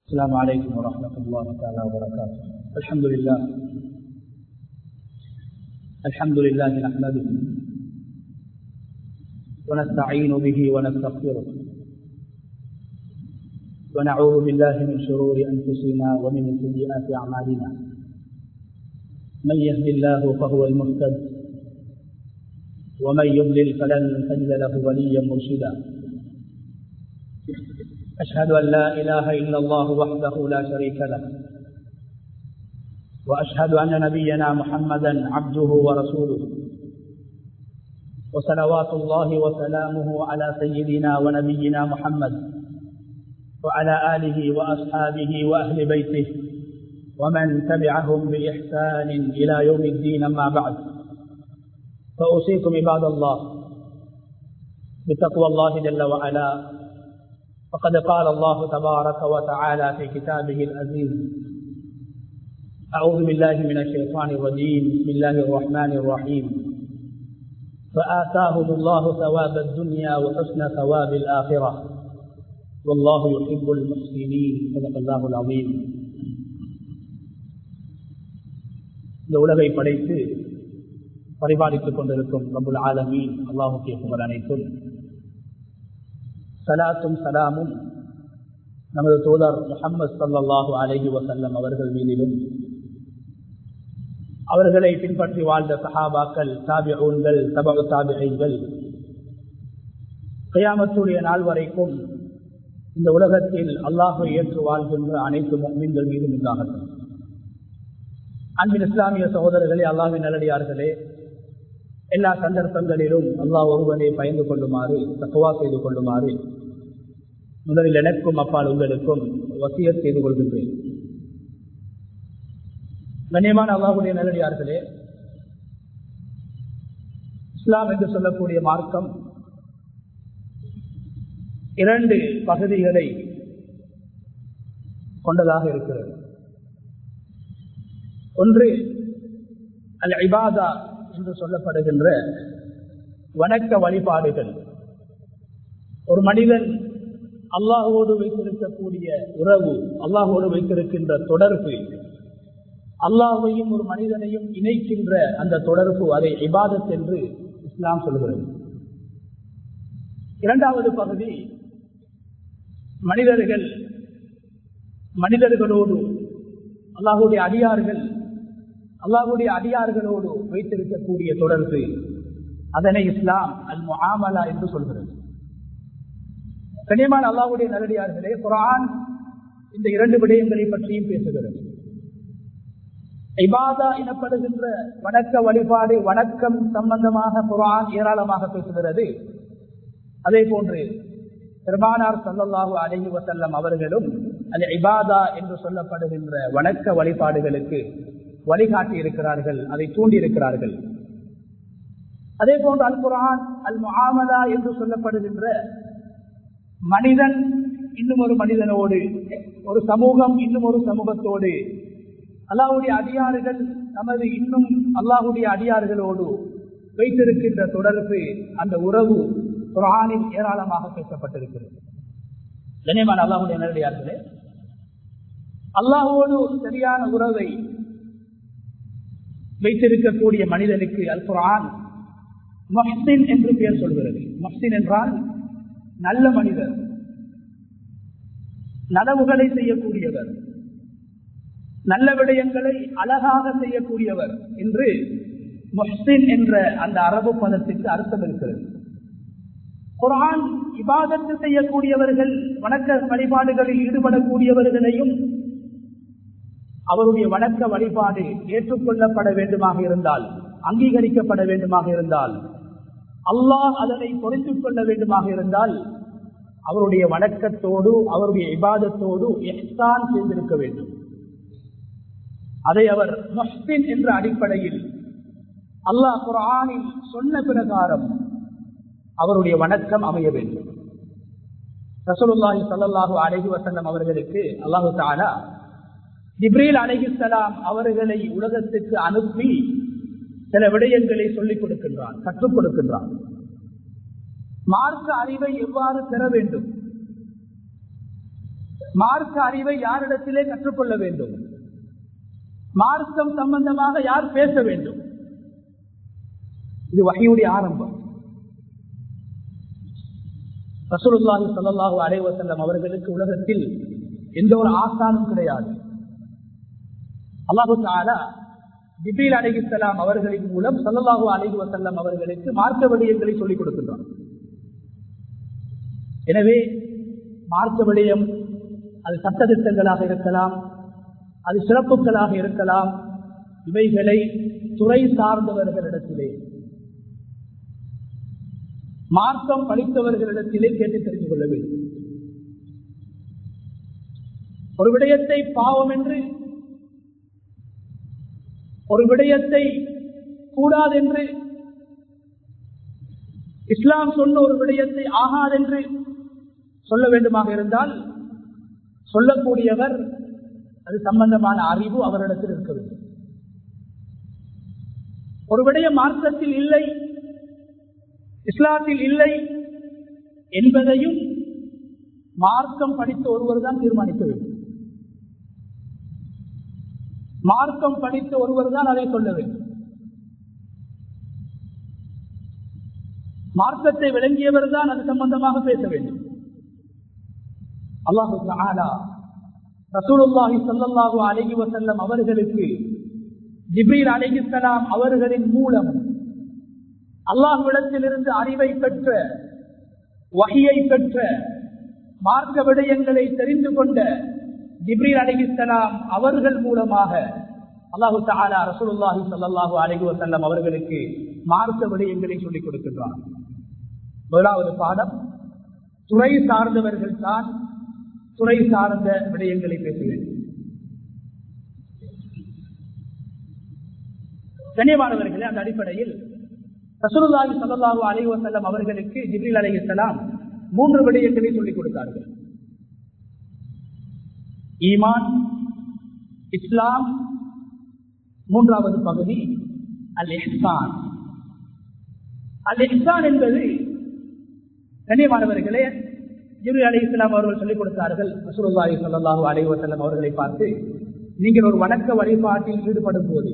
السلام عليكم ورحمة الله تعالى وبركاته. الحمد لله نحمده ونستعين به ونستغفره ونعوذ بالله من شرور أنفسنا ومن سيئات أعمالنا. من يهد الله فهو المهتد ومن يضلل فلن تجد له وليا مرشدا. أشهد أن لا إله إلا الله وحده لا شريك له وأشهد أن نبينا محمدا عبده ورسوله وصلوات الله وسلامه على سيدنا ونبينا محمد وعلى آله وأصحابه وأهل بيته ومن تبعهم بإحسان إلى يوم الدين. أما بعد، فأوصيكم عباد الله بتقوى الله جل وعلا. فقد قال الله تبارك وتعالى في كتابه العزيز: أعوذ بالله من الشيطان الرجيم. بسم الله الرحمن الرحيم. فآتاهم الله ثواب الدنيا وحسن ثواب الآخرة والله يحب المحسنين. صدق الله العظيم. இந்த உலகை படைத்து பரிபாலித்துக் கொண்டிருக்கும் ரப்புல் ஆலமீன் அல்லாஹ்வுக்கே புகழ் அனைத்தும். சலாத்தும் சலாமும் நமது தூதர் முஹம்மது ஸல்லல்லாஹு அலைஹி வஸல்லம் அவர்கள் மீதிலும், அவர்களை பின்பற்றி வாழ்ந்த சஹாபாக்கள், தாபிஊன்கள், தபஉ தாபிஈன்கள், கியாமத்துடைய நாள் வரைக்கும் இந்த உலகத்தில் அல்லாஹ்வை ஏற்று வாழ்கின்ற அனைத்து முஃமின்கள் மீதும் உண்டாகட்டும். அன்பின் இஸ்லாமிய சகோதரர்களே, அல்லாஹ்வின் நல்லடியார்களே, எல்லா சந்தர்ப்பங்களிலும் அல்லாஹ் ஒருவனை பயந்து கொள்ளுமாறு, தக்வா செய்து கொள்ளுமாறு முதலில் எனக்கும் அப்பால் உங்களுக்கும் வசியத் செய்து கொள்கின்றேன். கண்ணியமான அல்லாஹ்வுடைய நல்லடியார்களே, இஸ்லாம் என்று சொல்லக்கூடிய மார்க்கம் இரண்டு பகுதிகளை கொண்டதாக இருக்கிறது. ஒன்று அல் இபாதா என்று சொல்லப்படுகின்ற வணக்க வழிபாடுகள். ஒரு மனிதன் அல்லாஹ்வோடு வைத்திருக்கக்கூடிய உறவு, அல்லாஹ்வோடு வைத்திருக்கின்ற தொடர்பு, அல்லாஹ்வையும் ஒரு மனிதனையும் இணைக்கின்ற அந்த தொடர்பு, அதை இபாதத் என்று இஸ்லாம் சொல்கிறது. இரண்டாவது பகுதி மனிதர்களோடு அல்லாஹ்வுடைய அடியார்களோடு வைத்திருக்கக்கூடிய தொடர்பு, அதனை இஸ்லாம் அல் முஆமலா என்று சொல்கிறது. கண்ணியமான அல்லாஹ்வுடைய நல்லடியார்களே, குர்ஆன் இந்த இரண்டு விடயங்களை பற்றியும் பேசுகிறது. இபாதா எனப்படுகின்ற வணக்க வழிபாடு, வணக்கம் சம்பந்தமாக குர்ஆன் ஏராளமாக பேசுகிறது. அதே போன்று பெருமானார் ஸல்லல்லாஹு அலைஹி வஸல்லம் அவர்களும் அல் இபாதா என்று சொல்லப்படுகின்ற வணக்க வழிபாடுகளுக்கு வழிகாட்டி இருக்கிறார்கள், அதை தூண்டி இருக்கிறார்கள். அதே போன்று அல் குர்ஆன் அல் முஆமலா என்று சொல்லப்படுகின்ற மனிதன் இன்னும் ஒரு மனிதனோடு, ஒரு சமூகம் இன்னும் ஒரு சமூகத்தோடு, அல்லாஹ்வுடைய அடியார்கள் நமது இன்னும் அல்லாஹ்வுடைய அடியார்களோடு வைத்திருக்கின்ற தொடர்பு, அந்த உறவு குர்ஆனில் ஏராளமாக பேசப்பட்டிருக்கிறது. கண்ணியமான அல்லாஹ்வுடைய நல்லடியார்களே, அல்லாஹ்வோடு சரியான உறவை வைத்திருக்கக்கூடிய மனிதனுக்கு அல் குர்ஆன் முஹ்சின் என்று பெயர் சொல்கிறது. முஹ்சின் என்றால் நல்ல மனிதர், நனவுகளை செய்யக்கூடியவர், நல்ல விடயங்களை அழகாக செய்யக்கூடியவர் என்று முஹ்சின் என்ற அந்த அரபு பதத்திற்கு அர்த்தம் இருக்கிறது. குர்ஆன் இபாதத்து செய்யக்கூடியவர்கள், வணக்க வழிபாடுகளில் ஈடுபடக்கூடியவர்களையும் அவருடைய வணக்க வழிபாடு ஏற்றுக்கொள்ளப்பட வேண்டுமாக இருந்தால், அங்கீகரிக்கப்பட வேண்டுமாக இருந்தால், அல்லாஹ் அதனை பொறுத்துக் கொள்ள வேண்டுமாக இருந்தால், அவருடைய வணக்கத்தோடு அவருடைய இபாதத்தோடு இஹ்சான் செய்திருக்க வேண்டும். அதை அவர் முஹ்சின் என்ற அடிப்படையில் அல்லாஹ் குர்ஆனில் சொன்ன பிரகாரம் அவருடைய வணக்கம் அமைய வேண்டும். ரசூலுல்லாஹி ஸல்லல்லாஹு அலைஹி வஸல்லம் அவர்களுக்கு அல்லாஹ் தஆலா ஜிப்ரீல் அலைஹிஸ்ஸலாம் அவர்களை உலகத்துக்கு அனுப்பி சில விடயங்களை சொல்லிக் கொடுக்கின்றான், கற்றுக் கொடுக்கின்றான். மார்க்க அறிவை எவ்வாறு பெற வேண்டும், மார்க்க அறிவை யாரிடத்திலே கற்றுக்கொள்ள வேண்டும், மார்க்கம் சம்பந்தமாக யார் பேச வேண்டும். இது வஹீயுடைய ஆரம்பம். ரசூலுல்லாஹி ஸல்லல்லாஹு அலைஹி வஸல்லம் அவர்களுக்கு உலகத்தில் எந்த ஒரு ஆசானும் கிடையாது. அல்லாஹ் தஆலா ஜிப்ரீல் அலைஹிஸ்ஸலாம் அவர்களின் மூலம் ஸல்லல்லாஹு அலைஹி வஸல்லம் அவர்களுக்கு மார்க்க விடயங்களை சொல்லிக் கொடுக்கின்றார். எனவே மார்க்க விடயம் அது சட்டதிட்டங்களாக இருக்கலாம், அது சிறப்புகளாக இருக்கலாம், இவைகளை துறை சார்ந்தவர்களிடத்திலே, மார்க்கம் படித்தவர்களிடத்திலே கேட்டு தெரிந்து கொள்ள வேண்டும். ஒரு விடயத்தை பாவம் என்று, ஒரு விடயத்தை கூடாதென்று, இஸ்லாம் சொன்ன ஒரு விடயத்தை ஆகாதென்று சொல்ல வேண்டுமாக இருந்தால் சொல்லக்கூடியவர் அது சம்பந்தமான அறிவு அவரிடத்தில் இருக்க வேண்டும். ஒரு விடயம் மார்க்கத்தில் இல்லை, இஸ்லாத்தில் இல்லை என்பதையும் மார்க்கம் படித்த ஒருவர் தான் தீர்மானிக்க வேண்டும். மார்க்கம் படித்த ஒருவர் தான் அதை சொல்ல வேண்டும். மார்க்கத்தை விளங்கியவர் தான் அது சம்பந்தமாக பேச வேண்டும். அல்லாஹ் தஆலா ரசூலுல்லாஹி ஸல்லல்லாஹு அலைஹி வஸல்லம் அவர்களுக்கு ஜிப்ரீல் அலைஹிஸ்ஸலாம் அவர்களின் மூலம் அல்லாஹ்விடத்திலிருந்து அறிவை பெற்ற, வஹியை பெற்ற, மார்க்க விடயங்களை தெரிந்து கொண்ட ஜிப்ரீல் அலைஹிஸ்ஸலாம் அவர்கள் மூலமாக அல்லாஹ் தஆலா ரசூலுல்லாஹி ஸல்லல்லாஹு அலைஹி வஸல்லம் அவர்களுக்கு மார்க்க விடயங்களை சொல்லிக் கொடுக்கின்றார். முதலாவது பாடம், துறை சார்ந்தவர்கள் தான் துறை சார்ந்த விடயங்களை பேச வேண்டும். கண்ணியமானவர்களே, அந்த அடிப்படையில் ரசூலுல்லாஹி ஸல்லல்லாஹு அலைஹி வஸல்லம் அவர்களுக்கு ஜிப்ரீல் அலைஹிஸ்ஸலாம் 3 விடயங்களை சொல்லிக் கொடுத்தார்கள். ஈமான், இஸ்லாம், மூன்றாவது பகுதி அல் இஹ்சான். அல் இஹ்சான் என்பது, கண்ணியமானவர்களே, ஜிப்ரீல் அலைஹிஸ்ஸலாம் அவர்கள் சொல்லிக் கொடுத்தார்கள் ரசூலுல்லாஹி ஸல்லல்லாஹு அலைஹி வஸல்லம் அவர்களை பார்த்து, நீங்கள் ஒரு வணக்க வழிபாட்டில் ஈடுபடும் போது,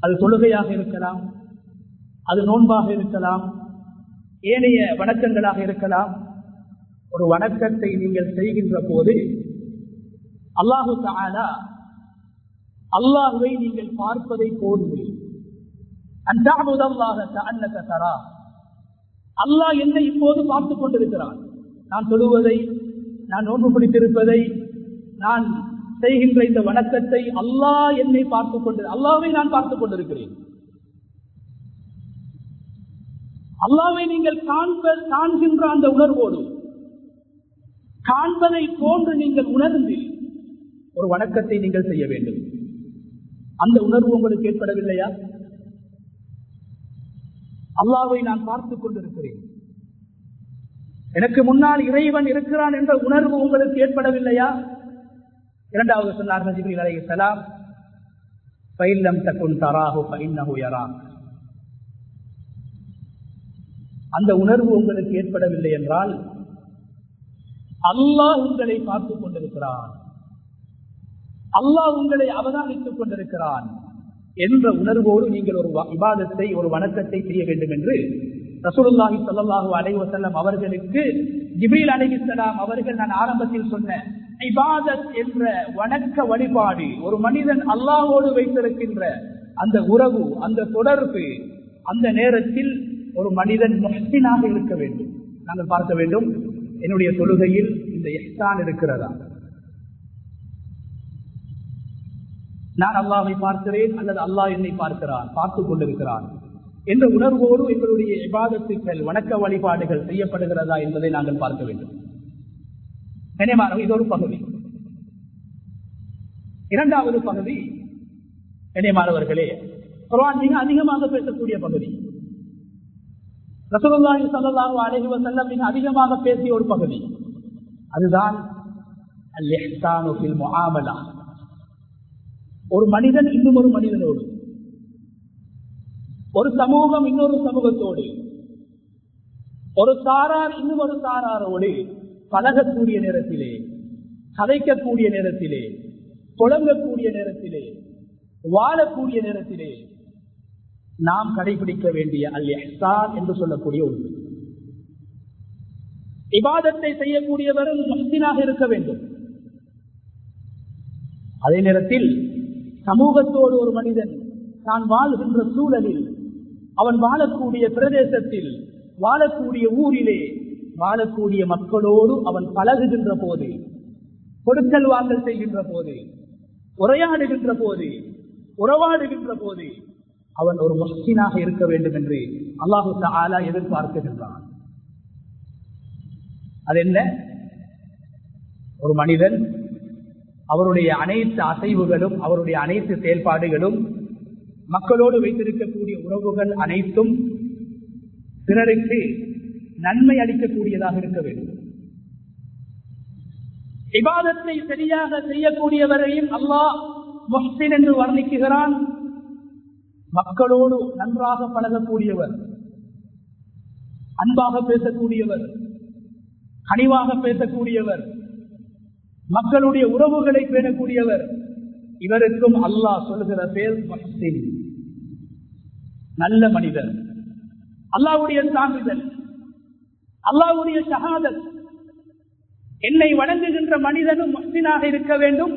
அது தொழுகையாக இருக்கலாம், அது நோன்பாக இருக்கலாம், ஏனைய வணக்கங்களாக இருக்கலாம், ஒரு வணக்கத்தை நீங்கள் செய்கின்ற போது அல்லாஹு தஆலா அல்லாஹ்வை நீங்கள் பார்ப்பதை போன்று, அன் தஅபுதல்லாஹ கஅன்னக தரா, அல்லாஹ் என்னை இப்போது பார்த்துக் கொண்டிருக்கிறான். நான் தொழுவதை, நான் நோன்பு பிடித்திருப்பதை, நான் செய்கின்ற இந்த வணக்கத்தை அல்லாஹ் என்னை பார்த்துக் கொண்டு, அல்லாஹ்வை நான் பார்த்துக் கொண்டிருக்கிறேன். அல்லாஹ்வை நீங்கள் காண்கின்ற அந்த உணர்வோடு, காண்பதை போன்று நீங்கள் உணர்ந்து ஒரு வணக்கத்தை நீங்கள் செய்ய வேண்டும். அந்த உணர்வு உங்களுக்கு ஏற்படவில்லையா? அல்லாஹ்வை நான் பார்த்துக் கொண்டிருக்கிறேன், எனக்கு முன்னால் இறைவன் இருக்கிறான் என்ற உணர்வு உங்களுக்கு ஏற்படவில்லையா? இரண்டாவது சொன்னார்கள் ஜிப்ரீல் அலைஹிஸ்ஸலாம், ஃபைல்லம் தகுன் தராஹு ஃபஇன்னஹு யராக். அந்த உணர்வு உங்களுக்கு ஏற்படவில்லை என்றால் அல்லாஹ் உங்களை பார்த்துக் கொண்டிருக்கிறான், அல்லாஹ் உங்களை அவதானித்துக் கொண்டிருக்கிறான் என்ற உணர்வோடு நீங்கள் ஒரு இபாதத்தை, ஒரு வணக்கத்தை செய்ய வேண்டும் என்று ரசூலுல்லாஹி ஸல்லல்லாஹு அலைஹி வஸல்லம் அவர்களுக்கு ஜிப்ரீல் அலைஹிஸ்ஸலாம் அவர்கள், நான் ஆரம்பத்தில் சொன்ன இபாதத் என்ற வணக்க வழிபாடு, ஒரு மனிதன் அல்லாஹ்வோடு வைத்திருக்கின்ற அந்த உறவு, அந்த தொடர்பு, அந்த நேரத்தில் ஒரு மனிதன் முஹ்சினாக இருக்க வேண்டும். நாங்கள் பார்க்க வேண்டும், என்னுடைய தொழுகையில் இந்த இஹ்சான் இருக்கிறதா? நான் அல்லாஹ்வை பார்க்கிறேன் அல்லது அல்லாஹ் என்னை பார்க்கிறான், பார்த்துக் கொண்டிருக்கிறான் என்ற உணர்வோடு எங்களுடைய இபாதத்துக்கள், வணக்க வழிபாடுகள் செய்யப்படுகிறதா என்பதை நாங்கள் பார்க்க வேண்டும். இது ஒரு பகுதி. இரண்டாவது பகுதி, கண்ணியமானவர்களே, குர்ஆன் மிக அதிகமாக பேசக்கூடிய பகுதி, ரசூலுல்லாஹி ஸல்லல்லாஹு அலைஹி வஸல்லம் மிக அதிகமாக பேசிய ஒரு பகுதி, அதுதான் அல் இஹ்சானு ஃபில் முஆமலா. ஒரு மனிதன் இன்னும் ஒரு மனிதனோடு, ஒரு சமூகம் இன்னொரு சமூகத்தோடு, ஒரு சாரார் இன்னும் ஒரு சாராரோடு பழகக்கூடிய நேரத்திலே, கதைக்கக்கூடிய நேரத்திலே, புலங்கக்கூடிய நேரத்திலே, வாழக்கூடிய நேரத்திலே நாம் கடைபிடிக்க வேண்டிய அல் இஹ்சான் என்று சொல்லக்கூடிய ஒன்று. இபாதத்தை செய்யக்கூடியவரும் முஹ்சினாக இருக்க வேண்டும். அதே நேரத்தில் சமூகத்தோடு ஒரு மனிதன் தான் வாழ்கின்ற சூழலில், அவன் வாழக்கூடிய பிரதேசத்தில், வாழக்கூடிய ஊரிலே, வாழக்கூடிய மக்களோடு அவன் பழகுகின்ற போது, கொடுக்கல் வாங்கல் செய்கின்ற போது, உரையாடுகின்ற போது, உறவாடுகின்ற போது அவன் ஒரு முஹ்சினாக இருக்க வேண்டும் என்று அல்லாஹு தஆலா எதிர்பார்க்கின்றான். அது என்ன? ஒரு மனிதன் அவருடைய அனைத்து அசைவுகளும், அவருடைய அனைத்து செயல்பாடுகளும், மக்களோடு வைத்திருக்கக்கூடிய உறவுகள் அனைத்தும் பிறருக்கு நன்மை அளிக்கக்கூடியதாக இருக்க வேண்டும். இபாதத்தை சரியாக செய்யக்கூடியவரையும் அல்லாஹ் முஹ்சின் என்று வர்ணிக்குகிறான். மக்களோடு நன்றாக பழகக்கூடியவர், அன்பாக பேசக்கூடியவர், கனிவாக பேசக்கூடியவர், மக்களுடைய உறவுகளை பேணக்கூடியவர், இவருக்கும் அல்லாஹ் சொல்லுகிற பேர் முஹ்சின், நல்ல மனிதர். அல்லாஹ்வுடைய சான்றிதழ், அல்லாஹ்வுடைய ஷஹாதத், என்னை வணங்குகின்ற மனிதனும் முஹ்சினாக இருக்க வேண்டும்,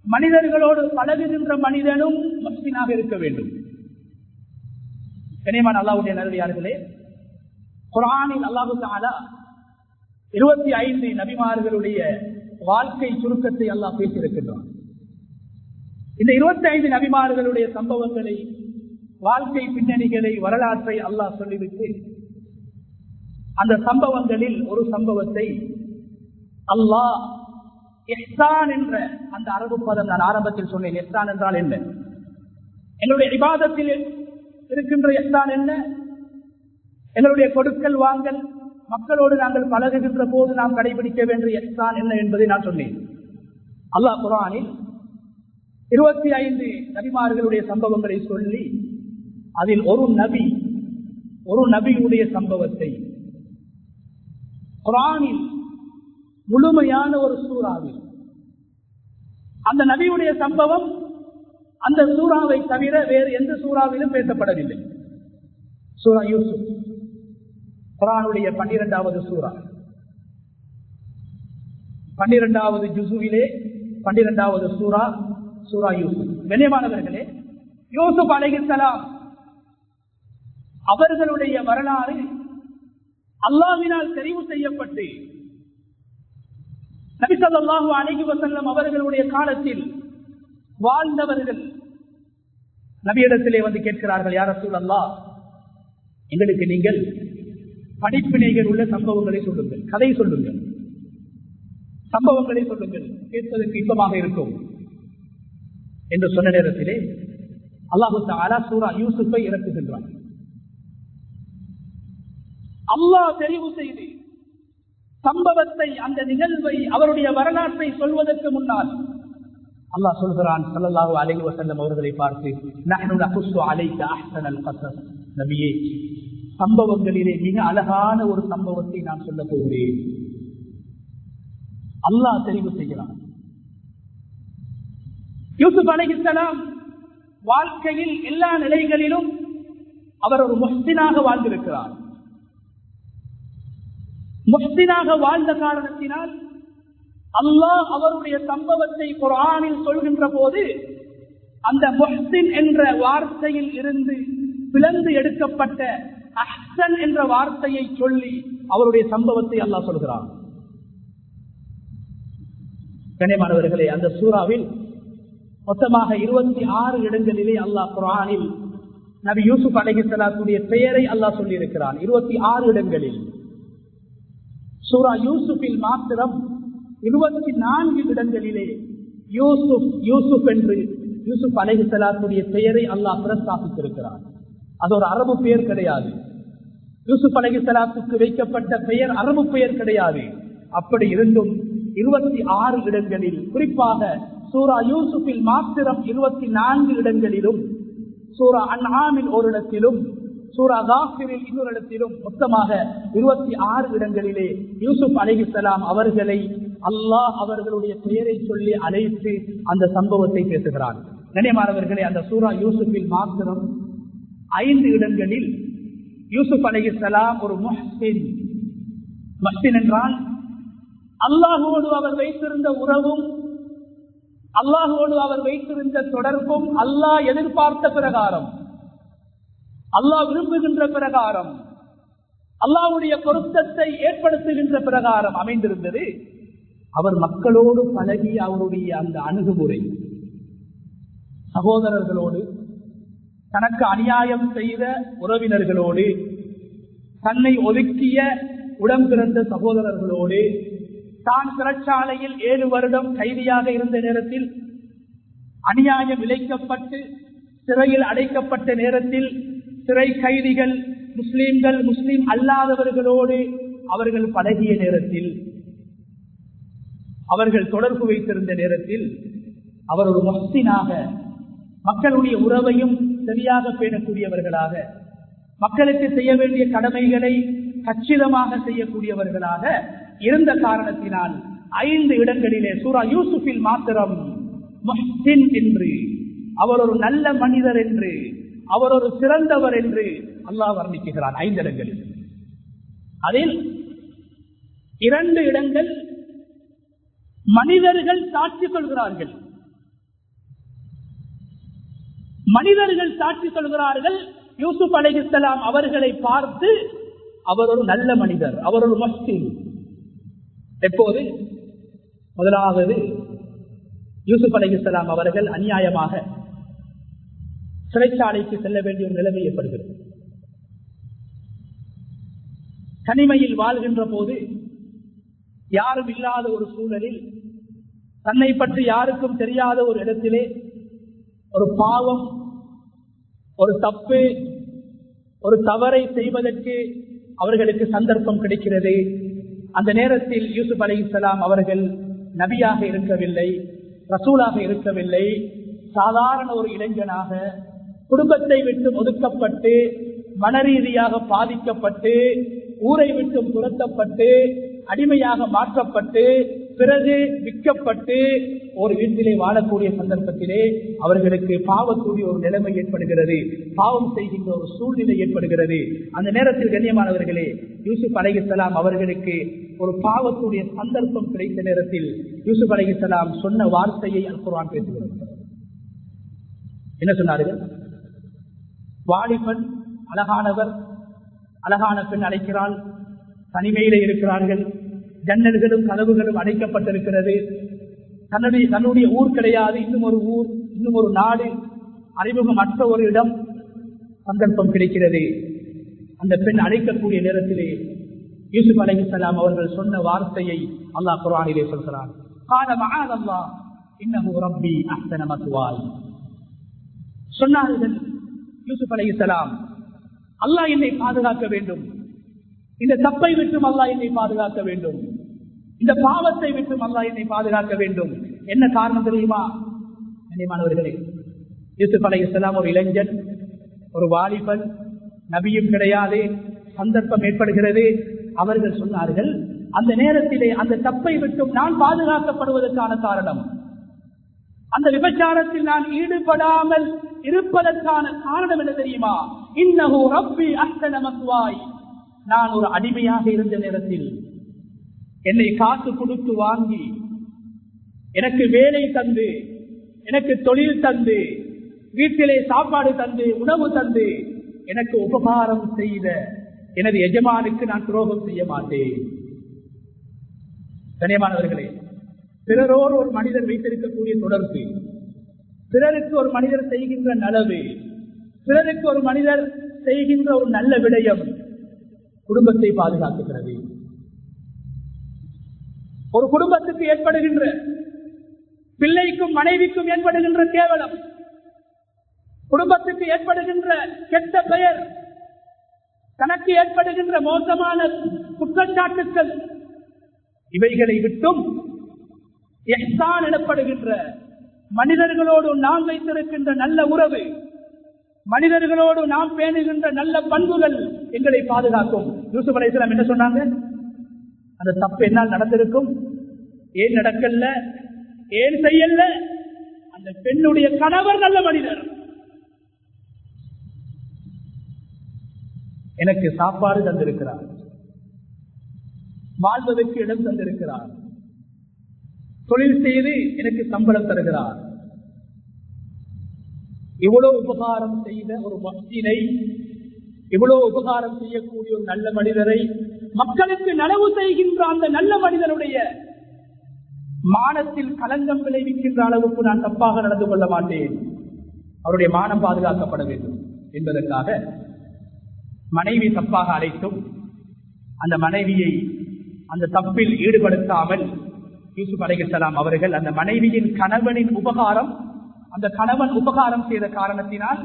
மனிதர்களோடு பழகுகின்ற மனிதனும் முஹ்சினாக இருக்க வேண்டும். கனியமான அல்லாஹ்வுடைய நல்லடியார்களே, குர்ஆனில் அல்லாஹ் தஆலா 25 நபிமார்களுடைய வாழ்க்கை சுருக்கத்தை அல்லாஹ் பேசியிருக்கின்றான். இந்த 25 நபிமார்களுடைய சம்பவங்களை, வாழ்க்கை பின்னணிகளை, வரலாற்றை அல்லாஹ் சொல்லிவிட்டு அந்த சம்பவங்களில் ஒரு சம்பவத்தை அல்லாஹ் இஹ்சான் என்ற அந்த அரபு பதம் நான் ஆரம்பத்தில் சொன்னேன். இஹ்சான் என்றால் என்ன? எங்களுடைய இபாதத்தில் இருக்கின்ற இஹ்சான் என்ன? எங்களுடைய கொடுக்கல் வாங்கல், மக்களோடு நாங்கள் பழகுகின்ற போது நாம் கடைபிடிக்க வேண்டிய இஹ்சான் என்ன என்பதை நான் சொன்னேன். அல்லாஹ் குர்ஆனில் 25 நபிமார்களுடைய சம்பவங்களை சொல்லி அதில் ஒரு நபியுடைய சம்பவத்தை குர்ஆனில் முழுமையான ஒரு சூறாவில், அந்த நபியுடைய சம்பவம் அந்த சூறாவை தவிர வேறு எந்த சூறாவிலும் பேசப்படவில்லை. சூரா யூசுப், குர்ஆனுடைய 12வது சூரா, 12வது ஜுசுவிலே 12வது சூரா, சூரா யூசுப். கண்ணியமானவர்களே, யூசுப் அலைஹிஸ்ஸலாம் அவர்களுடைய வரலாறு அல்லாஹ்வினால் தெரிவு செய்யப்பட்டு நபி ஸல்லல்லாஹு அலைஹி வஸல்லம் அவர்களுடைய காலத்தில் வாழ்ந்தவர்கள் நபியிடத்திலே வந்து கேட்கிறார்கள், யா ரசூலல்லாஹ், எங்களுக்கு நீங்கள் படிப்பினைகள் உள்ள சம்பவங்களை சொல்லுங்கள், கதை சொல்லுங்கள், சம்பவங்களை சொல்லுங்கள், கேட்பதற்கு இன்பமாக இருக்கும் என்று சொன்ன நேரத்திலே அல்லாஹு தஆலா சூரா யூசுஃபை இறக்குகின்றார். அல்லாஹ் தெரிவு செய்து சம்பவத்தை, அந்த நிகழ்வை, அவருடைய வரலாற்றை சொல்வதற்கு முன்னால் அல்லாஹ் சொல்கிறான் ஸல்லல்லாஹு அலைஹி வஸல்லம் அவர்களை பார்த்து, நஹ்னு நகுஸ்ஸு அலைக அஹ்ஸனல் கஸஸ், நபியே, சம்பவங்களிலே மிக அழகான ஒரு சம்பவத்தை நான் சொல்ல போகிறேன். அல்லாஹ் தெரிவு செய்கிறான். யூசுப் அலைஹிஸ்ஸலாம் வாழ்க்கையில் எல்லா நிலைகளிலும் அவர் ஒரு முஹ்சினாக வாழ்ந்திருக்கிறார். முஹ்சினாக வாழ்ந்த காரணத்தினால் அல்லாஹ் அவருடைய சம்பவத்தை குர்ஆனில் சொல்கின்ற போது அந்த முஹ்சின் என்ற வார்த்தையில் இருந்து பிளந்து எடுக்கப்பட்ட அஹ்சன் என்ற வார்த்தையை சொல்லி அவருடைய சம்பவத்தை அல்லாஹ் சொல்கிறார். கண்ணியமானவர்களே, அந்த சூறாவில் மொத்தமாக 26 இடங்களிலே அல்லாஹ் குர்ஆனில் நபி யூசுப் அலைஹிஸ்ஸலாத்துடைய பெயரை அல்லாஹ் சொல்லி இருக்கிறான். 26 இடங்களில். சூரா யூசுஃபில் மாத்திரம் 24 இடங்களிலே யூசுப் என்று யூசுப் அலைஹிஸ்ஸலாத்துடைய பெயரை அல்லாஹ் பிரஸ்தாபித்திருக்கிறார். அது ஒரு அரபு பெயர் கிடையாது. யூசுப் அலைஹிஸ்ஸலாத்துக்கு வைக்கப்பட்ட பெயர் அரபு பெயர் கிடையாது. அப்படி இருந்தும் 26 இடங்களில், குறிப்பாக சூரா யூசுஃபில் மாத்திரம் 24 இடங்களிலும், சூரா அன்ஆமில் ஒரு இடத்திலும், சூரா காஃபிரில் இன்னொரு இடத்திலும் மொத்தமாக 26 இடங்களிலே யூசுப் அலைஹிஸ்ஸலாம் அவர்களை அல்லாஹ் அவர்களுடைய பெயரை சொல்லி அழைத்து அந்த சம்பவத்தை பேசுகிறார். கண்ணியமானவர்களே, அந்த சூரா யூசுஃபில் மாத்திரம் 5 இடங்களில் யூசுப் அலைஹிஸ்ஸலாம் ஒரு முஹ்சின். முஹ்சின் என்றால் அல்லாஹ்வோடு அவர் வைத்திருந்த உறவும் அல்லாஹ்வோடு அவர் வைத்திருந்த தொடர்பும் அல்லாஹ் எதிர்பார்த்த பிரகாரம், அல்லாஹ் விரும்புகின்ற பிரகாரம், அல்லாஹ்வுடைய பொருத்தத்தை ஏற்படுத்துகின்ற பிரகாரம் அமைந்திருந்தது. அவர் மக்களோடு பழகிய அவருடைய அந்த அணுகுமுறை, சகோதரர்களோடு, தனக்கு அநியாயம் செய்த உறவினர்களோடு, தன்னை ஒதுக்கிய உடன் பிறந்த சகோதரர்களோடு, தான் சிறைச்சாலையில் 7 வருடம் கைதியாக இருந்த நேரத்தில், அநியாயம் இழைக்கப்பட்டு சிறையில் அடைக்கப்பட்ட நேரத்தில், சிறை கைதிகள் முஸ்லிம்கள், முஸ்லிம் அல்லாதவர்களோடு அவர்கள் பழகிய நேரத்தில், அவர்கள் தொடர்பு வைத்திருந்த நேரத்தில், அவர் ஒரு முஹ்சினாக, மக்களுடைய உறவையும் சரியாக பேணக்கூடியவர்களாக, மக்களுக்கு செய்ய வேண்டிய கடமைகளை கச்சிதமாக செய்யக்கூடியவர்களாக இருந்த காரணத்தினால் 5 இடங்களிலே சூரா யூசுஃபில் மாத்திரம் முஹ்சின் என்று, அவர் ஒரு நல்ல மனிதர் என்று, அவர் ஒரு சிறந்தவர் என்று அல்லாஹ் வர்ணிக்கிறான் 5 இடங்களில். அதில் 2 இடங்கள் மனிதர்கள் சாட்சி சொல்கிறார்கள். மனிதர்கள் சாட்சி சொல்கிறார்கள் யூசுப் அலைஹிஸ்ஸலாம் அவர்களை பார்த்து அவர் ஒரு நல்ல மனிதர், அவர் ஒரு முஹ்சின். எப்போது? முதலாவது, யூசுப் அலைஹிஸ்ஸலாம் அவர்கள் அநியாயமாக சிறைச்சாலைக்கு செல்ல வேண்டிய ஒரு நிலைமை ஏற்படுகிறது. தனிமையில் வாழ்கின்ற போது, யாரும் இல்லாத ஒரு சூழலில், தன்னை பற்றி யாருக்கும் தெரியாத ஒரு இடத்திலே ஒரு பாவம், ஒரு தப்பு, ஒரு தவறை செய்வதற்கு அவர்களுக்கு சந்தர்ப்பம் கிடைக்கிறது. அந்த நேரத்தில் யூசுப் அலைஹிஸ்ஸலாம் அவர்கள் நபியாக இருக்கவில்லை, ரசூலாக இருக்கவில்லை, சாதாரண ஒரு இளைஞனாக குடும்பத்தை விட்டு ஒதுக்கப்பட்டு, மனரீதியாக பாதிக்கப்பட்டு, ஊரை விட்டு துரத்தப்பட்டு, அடிமையாக மாற்றப்பட்டு, பிறகு விற்கப்பட்டு ஒரு வீட்டிலே வாழக்கூடிய சந்தர்ப்பத்திலே அவர்களுக்கு பாவக்கூடிய ஒரு நிலைமை ஏற்படுகிறது, பாவம் செய்கின்ற ஒரு சூழ்நிலை ஏற்படுகிறது. அந்த நேரத்தில் கண்ணியமானவர்களே, யூசுப் அலைஹிஸ்ஸலாம் அவர்களுக்கு ஒரு பாவத்துடைய சந்தர்ப்பம் கிடைத்த நேரத்தில் யூசுப் அலைஹிஸ்ஸலாம் சொன்ன வார்த்தையை அல் குர்ஆன் பேசுகிறது. என்ன சொன்னார்கள்? வாலிபன் அழகானவர், அழகான பெண் அழைக்கிறாள், தனிமையிலே இருக்கிறார்கள், ஜன்னல்களும் கதவுகளும் அடைக்கப்பட்டிருக்கிறது, தன்னுடைய ஊர் கிடையாது, இன்னும் ஒரு ஊர், இன்னும் ஒரு நாடு, அறிமுகமற்ற ஒரு இடம், சந்தர்ப்பம் கிடைக்கிறது. அந்த பெண் அழைக்கக்கூடிய நேரத்திலே யூசுப் அலைஹிஸ்ஸலாம் அவர்கள் சொன்ன வார்த்தையை அல்லாஹ் குர்ஆனிலே சொல்கிறார். قال معاذ الله انه ربي احسن مثواي. சொன்னார்கள் யூசுப் அலைஹிஸ்ஸலாம், அல்லாஹ் என்னை பாதுகாக்க வேண்டும், இந்த தப்பை விட்டும் அல்லாஹ் என்னை பாதுகாக்க வேண்டும், இந்த பாவத்தை விட்டும் அல்லாஹ் என்னை பாதுகாக்க வேண்டும். என்ன காரணம் தெரியுமா? கண்ணியமானவர்களே, யூசுப் அலைஹிஸ்ஸலாம் ஒரு இளைஞன், ஒரு வாலிபன், நபியும் கிடையாது, சந்தர்ப்பம் ஏற்படுகிறது. அவர்கள் சொன்னார்கள், அந்த நேரத்திலே அந்த தப்பை விட்டும் நான் பாதுகாக்கப்படுவதற்கான காரணம், அந்த விபச்சாரத்தில் நான் ஈடுபடாமல் இருப்பதற்கான காரணம் என்ன தெரியுமா? இன்னஹு ரப்பி அஹ்ஸன மத்வாய். நான் ஒரு அடிமையாக இருந்த நேரத்தில் என்னை காசு கொடுத்து வாங்கி, எனக்கு வேலை தந்து, எனக்கு தொழில் தந்து, வீட்டிலே சாப்பாடு தந்து, உணவு தந்து, எனக்கு உபகாரம் செய்த எனது எஜமானுக்கு நான் துரோகம் செய்ய மாட்டேன். கண்ணியமானவர்களே, பிறரோடு ஒரு மனிதர் வைத்திருக்கக்கூடிய தொடர்பு, பிறருக்கு ஒரு மனிதர் செய்கின்ற நலவு, பிறருக்கு ஒரு மனிதர் செய்கின்ற ஒரு நல்ல விடயம் குடும்பத்தை பாதுகாக்கிறது. ஒரு குடும்பத்துக்கு ஏற்படுகின்ற, பிள்ளைக்கும் மனைவிக்கும் ஏற்படுகின்ற கேவலம், குடும்பத்துக்கு ஏற்படுகின்ற கெட்ட பெயர், தனக்கு ஏற்படுகின்ற மோசமான குற்றச்சாட்டுக்கள், இவைகளை விட்டும் இஹ்சான் எனப்படுகின்ற மனிதர்களோடு நாம் வைத்திருக்கின்ற நல்ல உறவு, மனிதர்களோடு நாம் பேணுகின்ற நல்ல பண்புகள் எங்களை பாதுகாக்கும். யூசுப் அலைஹிஸ்ஸலாம் என்ன சொன்னாங்க? அந்த தப்பு என்னால் நடந்திருக்கும், ஏன் நடக்கல, ஏன் செய்யல? அந்த பெண்ணுடைய கணவர் நல்ல மனிதர், எனக்கு சாப்பாடு தந்திருக்கிறார், வாழ்வதற்கு இடம் தந்திருக்கிறார், தொழில் செய்து எனக்கு சம்பளம் தருகிறார். இவ்வளவு உபகாரம் செய்த ஒரு மஸ்ஜிதை, இவ்வளவு உபகாரம் செய்யக்கூடிய ஒரு நல்ல மனிதரை, மக்களுக்கு நனவு செய்கின்ற அந்த நல்ல மனிதனுடைய மானத்தில் களங்கம் விளைவிக்கின்ற அளவுக்கு நான் தப்பாக நடந்து கொள்ள மாட்டேன். அவருடைய மானம் பாதுகாக்கப்பட வேண்டும் என்பதற்காக மனைவி தப்பாக அழைத்தும் அந்த மனைவியை அந்த தப்பில் ஈடுபடுத்தாமல் யூசுப் அலைஹிஸ்ஸலாம் அவர்கள் அந்த மனைவியின் கணவனின் உபகாரம், அந்த கணவன் உபகாரம் செய்த காரணத்தினால்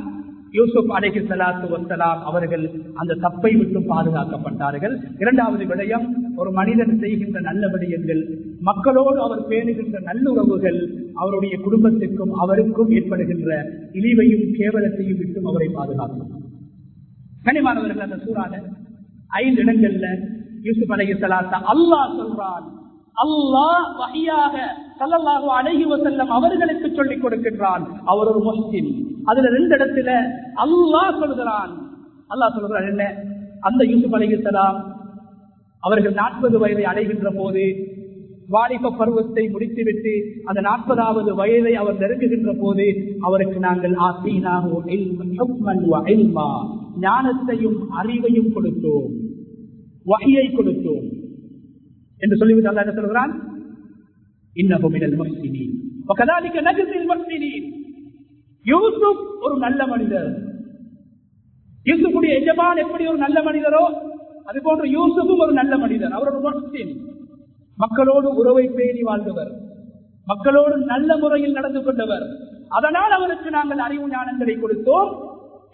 யூசுப் அலைஹிஸ்ஸலாத்து வஸ்ஸலாம் அவர்கள் அந்த தப்பை விட்டு பாதுகாக்கப்பட்டார்கள். இரண்டாவது விடயம், ஒரு மனிதன் செய்கின்ற நல்ல விடயங்கள், மக்களோடு அவர் பேணுகின்ற நல்லுறவுகள் அவருடைய குடும்பத்திற்கும் அவருக்கும் ஏற்படுகின்ற இழிவையும் கேவலத்தையும் விட்டும் அவரை பாதுகாக்கும். கனிமானவர்கள், அந்த சூறால 5 இடங்கள்ல யூசுப் அலைஹிஸ்ஸலாத்தை அல்லாஹ் சொல்றான். அல்லாஹ் வஹியாக ஸல்லல்லாஹு அலைஹி வஸல்லம் அவர்களுக்கு சொல்லிக் கொடுக்கின்றான். அவர் ஒரு முஹ்சின். அதுல 2 இடத்துல அல்லாஹ் சொல்கிறான். என்ன? அந்த யூசுப் அலைஹிஸ்ஸலாம் அவர்கள் 40 வயதை அடைகின்ற போது, வாலிப பருவத்தை முடித்துவிட்டு அந்த 40வது வயதை அவர் நெருங்குகின்ற போது அவருக்கு நாங்கள் ஞானத்தையும் அறிவையும் கொடுத்தோம், வஹியை கொடுத்தோம் என்று சொல்லிவிட்டு அல்லாஹ் என்ன சொல்கிறான்? இன்னஹு மினல் முஹ்சினீன் வகதாலிக நஜ்ஸில் முஹ்சினீன். யூசுப் ஒரு நல்ல மனிதர். யூசுஃபுடைய எஜமான் எப்படி ஒரு நல்ல மனிதரோ அதுபோன்று யூசுஃபும் ஒரு நல்ல மனிதர். அவர் ஒரு முஹ்சின், மக்களோடு உறவை பேணி வாழ்ந்தவர், மக்களோடு நல்ல முறையில் நடந்து கொண்டவர். அதனால் அவருக்கு நாங்கள் அறிவு ஞானங்களை கொடுத்தோம்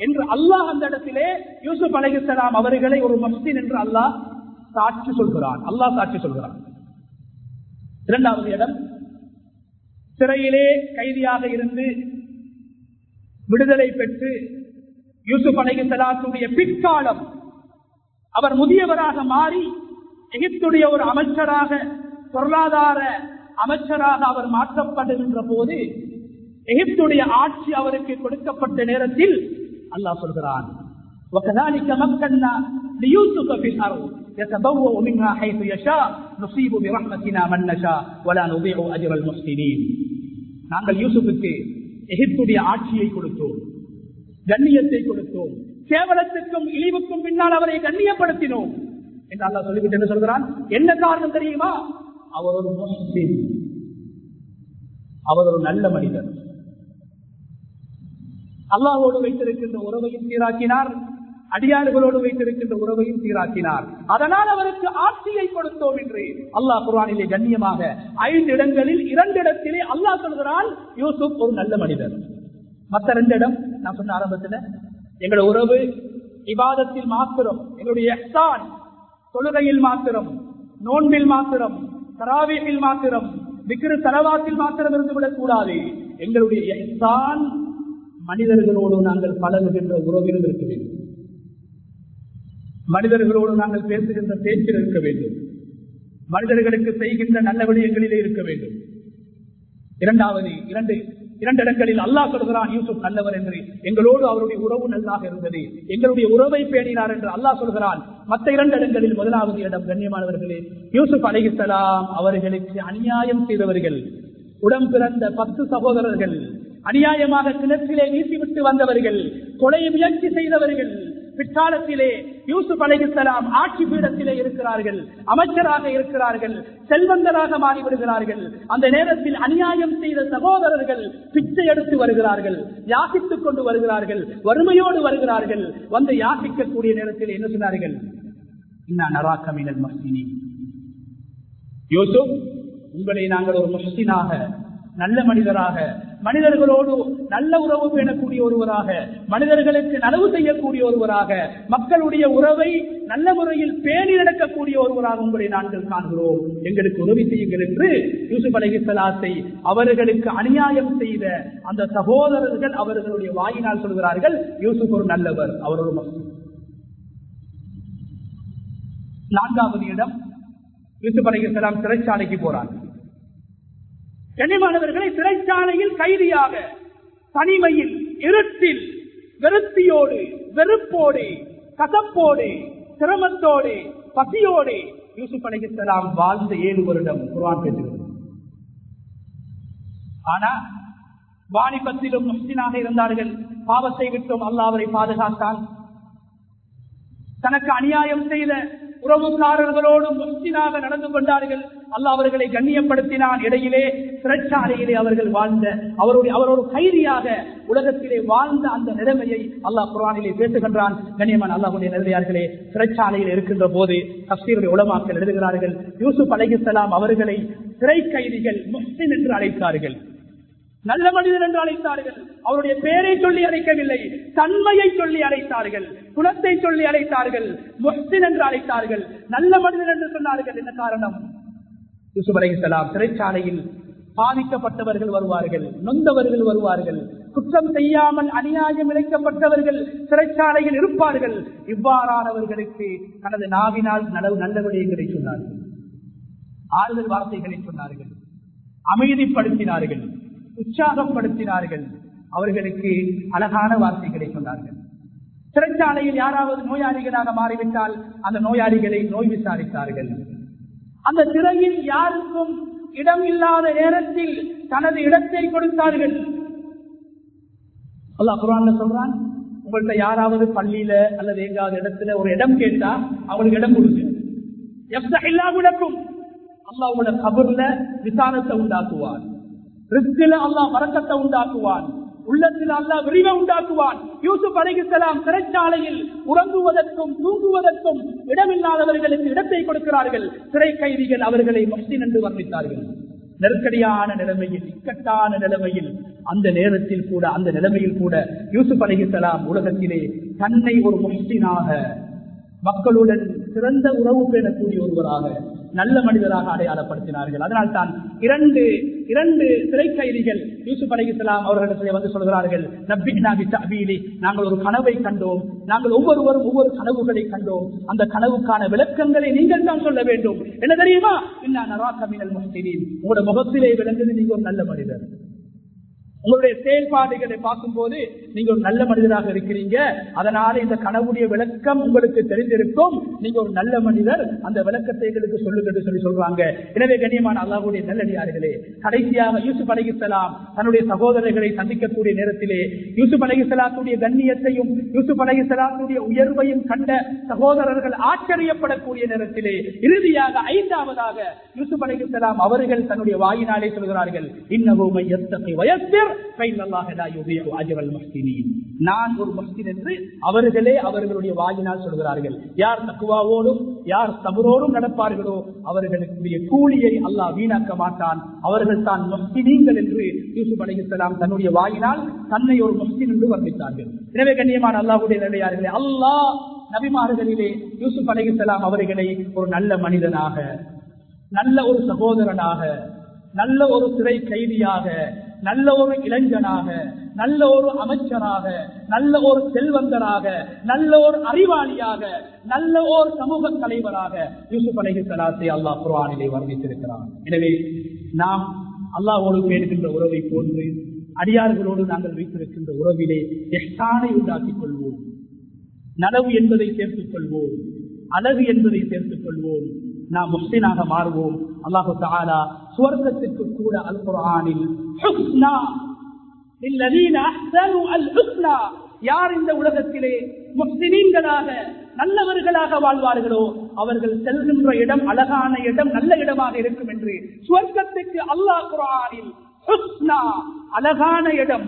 என்று அல்லாஹ் அந்த இடத்திலே யூசுப் அலைஹிஸ்ஸலாம் அவர்களை ஒரு முஹ்சின் என்று அல்லாஹ் சாட்சி சொல்கிறான். அல்லாஹ் சாட்சி சொல்கிறான். இரண்டாவது இடம், சிறையிலே கைதியாக இருந்து விடுதலை பெற்று யூசுப் அலைஹிஸ்ஸலாத்துடைய பிற்காலம் அவர் முதியவராக மாறி எகிப்துடைய ஒரு அமைச்சராக, பொருளாதார அமைச்சராக அவர் மாற்றப்படுகின்ற போது, எகிப்துடைய ஆட்சி அவருக்கு கொடுக்கப்பட்ட நேரத்தில் அல்லாஹ் சொல்கிறான், وَكَذَلِكَ مَكَّنَّا لِيُوسُفَ فِي الْأَرْضِ يَتَبَوَّأُ مِنْهَا حَيْثُ يَشَاءُ نُصِيبُ بِرَحْمَتِنَا مَن نَّشَاءُ وَلَا نُضِيعُ أَجْرَ الْمُحْسِنِينَ. நாங்கள் யூசுஃபுக்கு எகிப்துடைய ஆட்சியை கொடுத்தோம், கண்ணியத்தை கொடுத்தோம், கேவலத்துக்கும் இழிவுக்கும் பின்னால் அவரை கண்ணியப்படுத்தினோம் என்று அல்லாஹ் சொல்லிவிட்டு என்ன சொல்கிறான்? என்ன காரணம் தெரியுமா? அவர் ஒரு முஹ்சின், அவர் ஒரு நல்ல மனிதர். அல்லாஹ்வோடு வைத்திருக்கின்ற உறவையும் சீராக்கினார், அடியாறுகளோடு வைத்திருக்கின்ற உறவையும் சீராக்கினார். அதனால் அவருக்கு ஆட்சியை கொடுத்தோம் என்று அல்லாஹ் குர்ஆனிலே கண்ணியமாக 5 இடங்களில் 2 இடத்திலே அல்லாஹ் சொல்கிறான் யூசுப் ஒரு நல்ல மனிதர். மற்ற 2 இடம் நான் சொன்ன ஆரம்பத்தில், எங்களுடைய உறவு இபாதத்தில் மாத்திரம், எங்களுடைய இஹ்சான் தொழுகையில் மாத்திரம், நோன்பில் மாத்திரம், தராவீஹில் மாத்திரம், திக்ர் ஸலவாத்தில் மாத்திரம் இருந்துவிடக் கூடாது. எங்களுடைய இஹ்சான் மனிதர்களோடு நாங்கள் பழகுகின்ற உறவிலும் இருக்க வேண்டும், மனிதர்களோடு நாங்கள் பேசுகின்ற பேச்சில் இருக்க வேண்டும், மனிதர்களுக்கு செய்கின்ற நல்ல விடயங்களிலே இருக்க வேண்டும். இரண்டாவது 2 இடங்களில் அல்லாஹ் சொல்கிறான் யூசுப் நல்லவர் என்று. எங்களோடு அவருடைய உறவு நல்லாக இருந்தது, எங்களுடைய உறவை பேணினார் என்று அல்லாஹ் சொல்கிறான். மற்ற 2 இடங்களில் முதலாவது இடம், கண்ணியமானவர்களே, யூசுப் அலைஹிஸ்ஸலாம் அவர்களுக்கு அநியாயம் செய்தவர்கள், உடன் பிறந்த 10 சகோதரர்கள், அநியாயமாக கிணற்றிலே வீசிவிட்டு வந்தவர்கள், கொலை முயற்சி செய்தவர்கள், பிற்காலத்திலே யூசுப் அலைஹிஸ்ஸலாம் ஆட்சி பீடத்திலே இருக்கிறார்கள், அமைச்சராக இருக்கிறார்கள், செல்வந்தராக மாறிவிடுகிறார்கள். அந்த நேரத்தில் அநியாயம் செய்த சகோதரர்கள் பிச்சை எடுத்து வருகிறார்கள், யாசித்துக் கொண்டு வருகிறார்கள், வறுமையோடு வருகிறார்கள். வந்து யாசிக்கக்கூடிய நேரத்தில் என்ன சொன்னார்கள்? இன்னா நராக மினல் முஹ்சினீன். யூசுப், உங்களை நாங்கள் ஒரு முஹ்சினாக, நல்ல மனிதராக, மனிதர்களோடு நல்ல உறவு பேணக்கூடிய ஒருவராக, மனிதர்களுக்கு நனவு செய்யக்கூடிய ஒருவராக, மக்களுடைய உறவை நல்ல முறையில் பேணி நடக்கக்கூடிய ஒருவராக உங்களை நாங்கள் காண்கிறோம், எங்களுக்கு உதவி செய்யுங்கள் என்று யூசுப் அலைஹிஸ்ஸலாத்தை அவர்களுக்கு அநியாயம் செய்த அந்த சகோதரர்கள் அவர்களுடைய வாயினால் சொல்கிறார்கள், யூசுப் ஒரு நல்லவர், அவர் ஒரு முஸ்லிம். 4வது இடம், யூசுப் அலைஹிஸ்ஸலாம் சிறைச்சாலைக்கு போறாங்க. கண்ணியமானவர்களை, சிறைச்சாலையில் கைதியாக தனிமையில் இருட்டில் வெறுத்தியோடு வெறுப்போடு கசப்போடு சிரமத்தோடு பசியோடு யூசுப் அலைஹிஸ்ஸலாம் வாழ்ந்த 7 வருடம் குர்ஆன் பேசுகிறது. ஆனா வாலிபத்திலும் முஹ்சினாக இருந்தார்கள். பாவத்தை விட்டும் அல்லாஹ் அவரை பாதுகாத்தான். தனக்கு அநியாயம் செய்த உறவுக்காரர்களோடு முஹ்சினாக நடந்து கொண்டார்கள். அல்லாஹ் அவர்களை கண்ணியப்படுத்தினான். இடையிலே சிறைச்சாலையிலே அவர்கள் வாழ்ந்த அவரோடு கைதியாக உலகத்திலே வாழ்ந்த அந்த நிலைமையை அல்லாஹ் குர்ஆனிலே பேசுகின்றான். கண்ணியமான அல்லாஹ்வுடைய நல்லடியார்களே, சிறைச்சாலையில் இருக்கின்ற போது தஃசீருடைய உலமாக்கள் எழுதுகிறார்கள், யூசுப் அலைஹிஸ்ஸலாம் அவர்களை சிறை கைதிகள் முஹ்சின் என்று அழைத்தார்கள், நல்ல மனிதன் என்று அழைத்தார்கள். அவருடைய பெயரை சொல்லி அழைக்கவில்லை, தன்மையை சொல்லி அழைத்தார்கள், குணத்தை சொல்லி அழைத்தார்கள், முஹ்சின் என்று அழைத்தார்கள், நல்ல மனிதன் என்று சொன்னார்கள். என்ன காரணம்? யூசுப் அலைஹிஸ்ஸலாம் சிறைச்சாலையில் பாதிக்கப்பட்டவர்கள் வருவார்கள், நொந்தவர்கள் வருவார்கள், குற்றம் செய்யாமல் அநியாயம் இழைக்கப்பட்டவர்கள் சிறைச்சாலையில் இருப்பார்கள். இவ்வாறானவர்களுக்கு தனது நாவினால் நல்ல விடயங்களை சொன்னார்கள், ஆறுதல் வார்த்தைகளை சொன்னார்கள், அமைதிப்படுத்தினார்கள், உற்சாகப்படுத்தினார்கள், அவர்களுக்கு அழகான வார்த்தைகளை சொன்னார்கள். சிறைச்சாலையில் யாராவது நோயாளிகளாக மாறிவிட்டால் அந்த நோயாளிகளை நோய் விசாரித்தார்கள். அந்த சிறையில் யாருக்கும் இடம் இல்லாத நேரத்தில் தனது இடத்தை கொடுத்தார்கள். அல்லாஹ் குர்ஆன்ல சொல்றான், உங்கள்கிட்ட யாராவது பள்ளியில அல்லது எங்காவது இடத்துல ஒரு இடம் கேட்டா அவங்களுக்கு இடம் கொடுங்க. யஃப்தஹில்லாஹுலக்கும், அல்லாஹ் உங்களோட கபர்ல விசாலத்தை உண்டாக்குவான், ரிஸ்கில அல்லாஹ் பரக்கத்தை உண்டாக்குவான், உள்ளத்தில் அல்லாஹ் விரிவை உண்டாக்குவான். யூசுப் அலைஹிஸ்ஸலாம் சிறைச்சாலையில் உறங்குவதற்கும் தூங்குவதற்கும் இடமில்லாதவர்களுக்கு இடத்தை கொடுக்கிறார்கள். சிறை கைதிகள் அவர்களை முஹ்சின் என்று வர்ணித்தார்கள். நெருக்கடியான நிலைமையில், இக்கட்டான நிலைமையில், அந்த நேரத்தில் கூட, அந்த நிலைமையில் கூட யூசுப் அலைஹிஸ்ஸலாம் உலகத்திலே தன்னை ஒரு முஹ்சினாக, மக்களுடன் சிறந்த உறவு பேணக்கூடிய ஒருவராக, நல்ல மனிதராக அடையாளப்படுத்தினார்கள். அதனால் தான் இரண்டு சிறை கைதிகள் யூசுப் அலைஹிஸ்ஸலாம் அவர்களிடத்தில் வந்து சொல்கிறார்கள், நப்பினா பித்தஅபீலி, நாங்கள் ஒரு கனவை கண்டோம், நாங்கள் ஒவ்வொருவரும் ஒவ்வொரு கனவுகளை கண்டோம், அந்த கனவுக்கான விளக்கங்களை நீங்கள் தான் சொல்ல வேண்டும். என்ன தெரியுமா? இன்னா நராக மினல் முஹ்சினீன், உங்களுடைய முகத்திலே விளங்குது நீங்க ஒரு நல்ல மனிதர், உங்களுடைய செயல்பாடுகளை பார்க்கும் போது நீங்க ஒரு நல்ல மனிதராக இருக்கிறீங்க, அதனால இந்த கனவுடைய விளக்கம் உங்களுக்கு தெரிந்திருக்கும், நீங்க ஒரு நல்ல மனிதர், அந்த விளக்கத்தை எங்களுக்கு சொல்லுங்க சொல்லி சொல்றாங்க. எனவே கண்ணியமான அல்லாஹ்வுடைய நல்லடியார்களே, கடைசியாக யூசுப் அலைஹிஸ்ஸலாம் தன்னுடைய சகோதரர்களை சந்திக்கக்கூடிய நேரத்திலே யூசுப் அலைஹிஸ்ஸலாத்துடைய கண்ணியத்தையும் யூசுப் அலைஹிஸ்ஸலாத்துடைய உயர்வையும் கண்ட சகோதரர்கள் ஆச்சரியப்படக்கூடிய நேரத்திலே இறுதியாக 5வதாக யூசுப் அலைஹிஸ்ஸலாம் அவர்கள் தன்னுடைய வாயினாலே சொல்கிறார்கள், இன்னஹு மய்யத்தகி வயஸ்பிர் ஃபைனல்லாஹ லா யுதீஉ அஜ்ரல் முஹ்சினீன், நான் ஒரு முஹ்சின் என்று அவர்களே அவர்களுடைய வாயினால் சொல்கிறார்கள். யார் தக்வாவோடும் யார் சபரோடும் நடப்பார்களோ அவர்களுடைய கூலியை அல்லாஹ் வீணாக்க மாட்டான், அவர்கள் தான் முஹ்சினீன்கள் என்று யூசுப் அலைஹிஸ்ஸலாம் தன்னுடைய வாயினால் தன்னை ஒரு முஹ்சின் என்று வர்ணித்தார்கள். எனவே கண்ணியமான அல்லாஹ்வுடைய நல்லடியார்களே, அல்லாஹ் நபிமார்களிலே யூசுப் அலைஹிஸ்ஸலாம் அவர்களை ஒரு நல்ல மனிதனாக, நல்ல ஒரு சகோதரனாக, நல்ல ஒரு சிறை கைதியாக, நல்ல ஒரு இளைஞனாக, நல்ல ஒரு அமைச்சராக, நல்ல ஒரு செல்வந்தராக, நல்ல ஒரு அறிவாளியாக, நல்ல ஒரு சமூக தலைவராக யூசுப் அலைஹிஸ்ஸலாத்தை அல்லாஹ் குர்ஆனிலே வர்ணித்திருக்கிறார். எனவே நாம் அல்லாஹ்வோடு பேணுகின்ற உறவை போன்று அடியார்களோடு நாங்கள் வைத்திருக்கின்ற உறவிலே இஹ்சானை உண்டாக்கிக் கொள்வோம், நனவு என்பதை சேர்த்துக் கொள்வோம், அழகு என்பதை சேர்த்துக் கொள்வோம், நாம் முஹ்சினாக மாறுவோம். அல்லாஹு தஆலா சுவர்க்கத்திற்கு கூட அல் குர்ஆனில் ஹுஸ்னா லில்லதீன அஹ்ஸனு அல் ஹுஸ்னா, யார் இந்த உலகத்திலே முஹ்சினீன்களாக நல்லவர்களாக வாழ்வார்களோ அவர்கள் செல்கின்ற இடம் அழகான இடம், நல்ல இடமாக இருக்கும் என்று சுவர்க்கத்துக்கு அல்லாஹ் குர்ஆனில் ஹுஸ்னா, அழகான இடம்,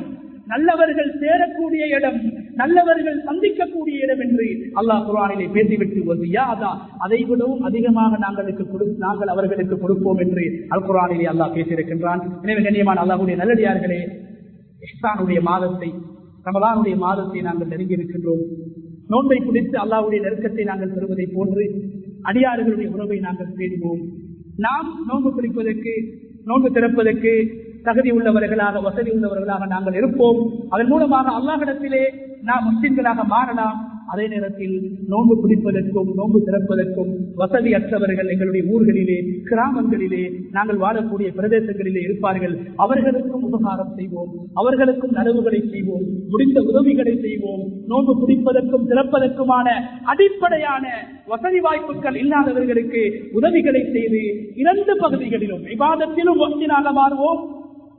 நல்லவர்கள் சேரக்கூடிய இடம், நல்லவர்கள் சந்திக்கக்கூடிய இடம் என்று அல்லாஹ் குர்ஆனிலே பேசிவிட்டு வஸியாதா, அதை விடவும் அதிகமாக நாங்கள் அவர்களுக்கு கொடுப்போம் என்று அல் குர்ஆனிலே அல்லாஹ் பேசியிருக்கின்றான். எனவே கண்ணியமான அல்லாஹ்வுடைய நல்லடியார்களே, இஹ்சானுடைய மாதத்தை, ரமலானுடைய மாதத்தை நாங்கள் நெருங்கி இருக்கின்றோம். நோன்பை பிடித்து அல்லாஹ்வுடைய நெருக்கத்தை நாங்கள் பெறுவதை போன்று அடியார்களுடைய உறவை நாங்கள் தேடுவோம். நாம் நோன்பு பிடிப்பதற்கு, நோன்பு திறப்பதற்கு தகுதி உள்ளவர்களாக, வசதி உள்ளவர்களாக நாங்கள் இருப்போம். அதன் மூலமாக அல்லாஹ்விடத்திலே நாம் முஸ்லிம்களாக மாறலாம். அதே நேரத்தில் நோன்பு பிடிப்பதற்கும் நோன்பு திறப்பதற்கும் வசதியற்றவர்கள் எங்களுடைய ஊர்களிலே, கிராமங்களிலே, நாங்கள் வாழக்கூடிய பிரதேசங்களிலே இருப்பார்கள். அவர்களுக்கும் உபகாரம் செய்வோம், அவர்களுக்கும் நலவுகளை செய்வோம், முடிந்த உதவிகளை செய்வோம். நோன்பு பிடிப்பதற்கும் திறப்பதற்குமான அடிப்படையான வசதி வாய்ப்புகள் இல்லாதவர்களுக்கு உதவிகளை செய்து இரண்டு பகுதிகளிலும் இபாதத்திலும் முஹ்சினாக மாறுவோம்.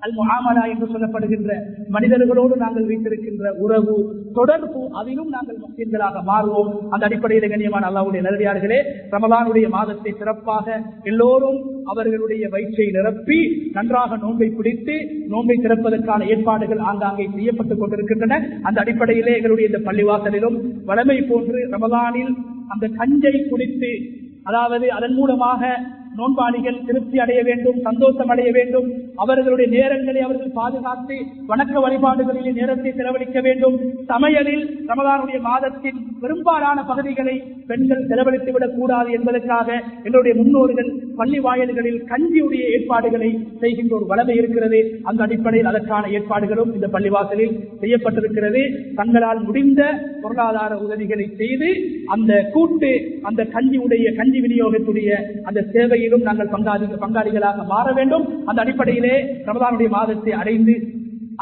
அல் முஆமலா என்று சொல்லப்படுகின்ற மனிதர்களோடு நாங்கள் வைத்திருக்கின்ற உறவு, தொடர்பு, அதிலும் நாங்கள் முஸ்லிம்களாக மாறுவோம். அந்த அடிப்படையில் கண்ணியமான அல்லாஹ்வுடைய நல்லடியார்களே, ரமலானுடைய மாதத்தை சிறப்பாக எல்லோரும் அவர்களுடைய வயிற்றை நிரப்பி நன்றாக நோன்பை பிடித்து நோன்பை திறப்பதற்கான ஏற்பாடுகள் ஆங்காங்கே செய்யப்பட்டுக் கொண்டிருக்கின்றன. அந்த அடிப்படையிலே எங்களுடைய இந்த பள்ளிவாசலிலும் வழமை போன்று ரமலானில் அந்த கஞ்சை குடித்து, அதாவது அதன் மூலமாக நோன்பாளிகள் திருப்தி அடைய வேண்டும், சந்தோஷம் அடைய வேண்டும். அவர்களுடைய நேரங்களை அவர்கள் பாதுகாத்து வணக்க வழிபாடுகளிலே நேரத்தை செலவழிக்க வேண்டும். சமையலில் ரமலானுடைய மாதத்தின் பெரும்பாலான பகுதிகளை பெண்கள் செலவழித்துவிடக் கூடாது என்பதற்காக எங்களுடைய முன்னோர்கள் பள்ளி வாயில்களில் கஞ்சியுடைய ஏற்பாடுகளை செய்கின்ற ஒரு வளமை இருக்கிறது. அந்த அடிப்படையில் அதற்கான ஏற்பாடுகளும் இந்த பள்ளிவாசலில் செய்யப்பட்டிருக்கிறது. தங்களால் முடிந்த பொருளாதார உதவிகளை செய்து அந்த கூட்டு, அந்த கஞ்சி விநியோகத்துடைய அந்த சேவை நாங்கள் பங்காளிகளாக மாற வேண்டும். அந்த அடிப்படையிலே ரமலானுடைய மாதத்தை அடைந்து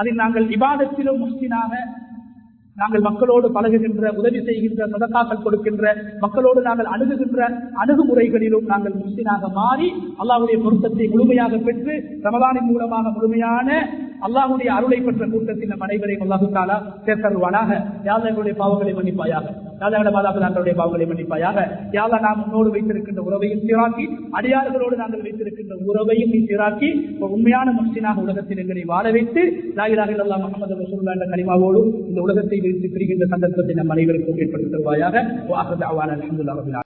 அதில் நாங்கள் இபாதத்திலும் முஸ்லிமாக நாங்கள் மக்களோடு பழகுகின்ற, உதவி செய்கின்ற, சதகாக்கள் கொடுக்கின்ற, மக்களோடு நாங்கள் அணுகுகின்ற அணுகுமுறைகளிலும் நாங்கள் முஸ்லிமாக மாறி அல்லாஹ்வுடைய பொருத்தத்தை முழுமையாக பெற்று ரமலானின் மூலமாக முழுமையான அல்லாஹ்வுடைய அருளை பெற்ற கூட்டத்தில் நம் அனைவரையும் அல்லாஹு தஆலா சேர்த்தருள்வானாக. யா அல்லாஹ் எங்களுடைய பாவங்களை மன்னிப்பாயாக, யா அல்லாஹ் எங்களுடைய மாதாபிதாக்களுடைய பாவங்களை மன்னிப்பாயாக. யா அல்லாஹ் நாம் முன்னோடு வைத்திருக்கின்ற உறவையும் சீராக்கி, அடியார்களோடு நாங்கள் வைத்திருக்கின்ற உறவையும் சீராக்கி உண்மையான முஸ்லிமாக உலகத்தில் எங்களை வாழ வைத்து லா இலாஹ இல்லல்லாஹ் முஹம்மது ரசூலுல்லாஹ் என்ற கலிமாவோடு இந்த உலகத்தை பிரிகின்ற சந்தர்ப்பத்தை நம் அனைவருக்கும் ஏற்படுத்தி தருவாயாக.